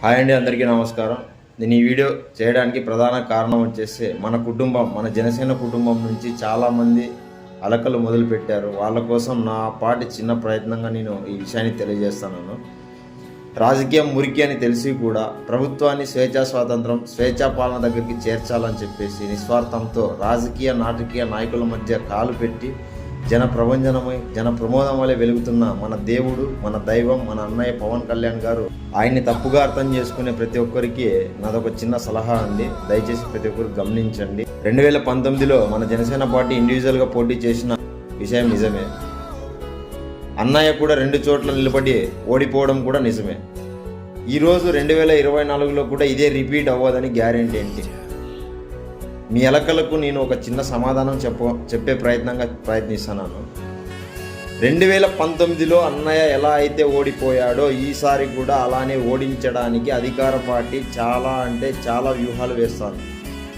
Hi అండి, అందరికీ నమస్కారం. నేను ఈ వీడియో చేయడానికి ప్రధాన కారణం వచ్చేసి మన జనసేన కుటుంబం నుంచి చాలామంది అలకలు మొదలుపెట్టారు. వాళ్ళ కోసం నా పాటి చిన్న ప్రయత్నంగా నేను ఈ విషయాన్ని తెలియజేస్తున్నాను. రాజకీయం మురికి అని తెలిసి కూడా ప్రభుత్వాన్ని స్వేచ్ఛా స్వాతంత్రం, స్వేచ్ఛా పాలన దగ్గరికి చేర్చాలని చెప్పేసి నిస్వార్థంతో రాజకీయ నాటకీయ నాయకుల మధ్య కాలు పెట్టి జన ప్రమోదం వలె వెలుగుతున్న మన దేవుడు, మన దైవం, మన అన్నయ్య పవన్ కళ్యాణ్ గారు, ఆయన్ని తప్పుగా అర్థం చేసుకునే ప్రతి ఒక్కరికి నాదొక చిన్న సలహా అండి. దయచేసి ప్రతి ఒక్కరు గమనించండి. 2019లో మన జనసేన పార్టీ ఇండివిజువల్గా పోటీ చేసిన విషయం నిజమే. అన్నయ్య కూడా 2 చోట్ల నిలబడి ఓడిపోవడం కూడా నిజమే. ఈరోజు 2024లో కూడా ఇదే రిపీట్ అవ్వదని గ్యారెంటీ ఏంటి? మీ ఎలకలకు నేను ఒక చిన్న సమాధానం చెప్పే ప్రయత్నిస్తున్నాను. 2019లో అన్నయ్య ఎలా అయితే ఓడిపోయాడో ఈసారి కూడా అలానే ఓడించడానికి అధికార పార్టీ చాలా వ్యూహాలు వేస్తాను.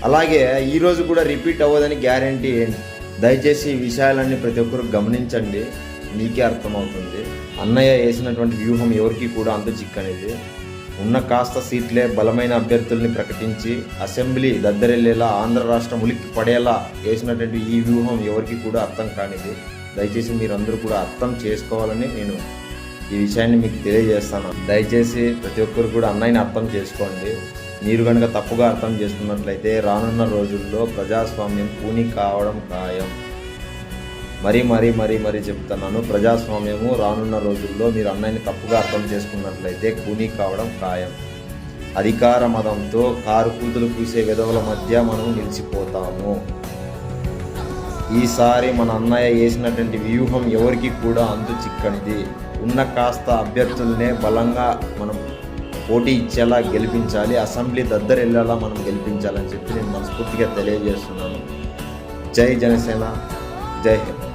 అలాగే ఈరోజు కూడా రిపీట్ అవ్వదని గ్యారెంటీ ఏంటి? దయచేసి ఈ విషయాలన్నీ ప్రతి ఒక్కరు గమనించండి, మీకే అర్థమవుతుంది. అన్నయ్య వేసినటువంటి వ్యూహం ఎవరికి కూడా అంత చిక్కనేది. ఉన్న కాస్త సీట్లే బలమైన అభ్యర్థుల్ని ప్రకటించి అసెంబ్లీ దద్దరెళ్ళేలా, ఆంధ్ర రాష్ట్రం ఉలిక్కి పడేలా వేసినటువంటి ఈ వ్యూహం ఎవరికి కూడా అర్థం కానిది. దయచేసి మీరందరూ కూడా అర్థం చేసుకోవాలని నేను ఈ విషయాన్ని మీకు తెలియజేస్తాను. దయచేసి ప్రతి ఒక్కరు కూడా అన్నయ్యని అర్థం చేసుకోండి. మీరు కనుక తప్పుగా అర్థం చేసుకున్నట్లయితే రానున్న రోజుల్లో ప్రజాస్వామ్యం కూని కావడం ఖాయం. మరీ చెప్తున్నాను, ప్రజాస్వామ్యము రానున్న రోజుల్లో మీరు అన్నయ్యని తప్పుగా అర్థం చేసుకున్నట్లయితే కూనీ కావడం ఖాయం. అధికార మదంతో కారు కూతులు పూసే విధవుల మధ్య మనం నిలిచిపోతాము. ఈసారి మన అన్నయ్య వేసినటువంటి వ్యూహం ఎవరికి కూడా అంతు చిక్కనిది. ఉన్న కాస్త అభ్యర్థులనే బలంగా మనం పోటీ ఇచ్చేలా గెలిపించాలి, అసెంబ్లీ దద్దరెళ్ళేలా మనం గెలిపించాలని చెప్పి నేను మనస్ఫూర్తిగా తెలియజేస్తున్నాను. జై జనసేన, జై హింద్.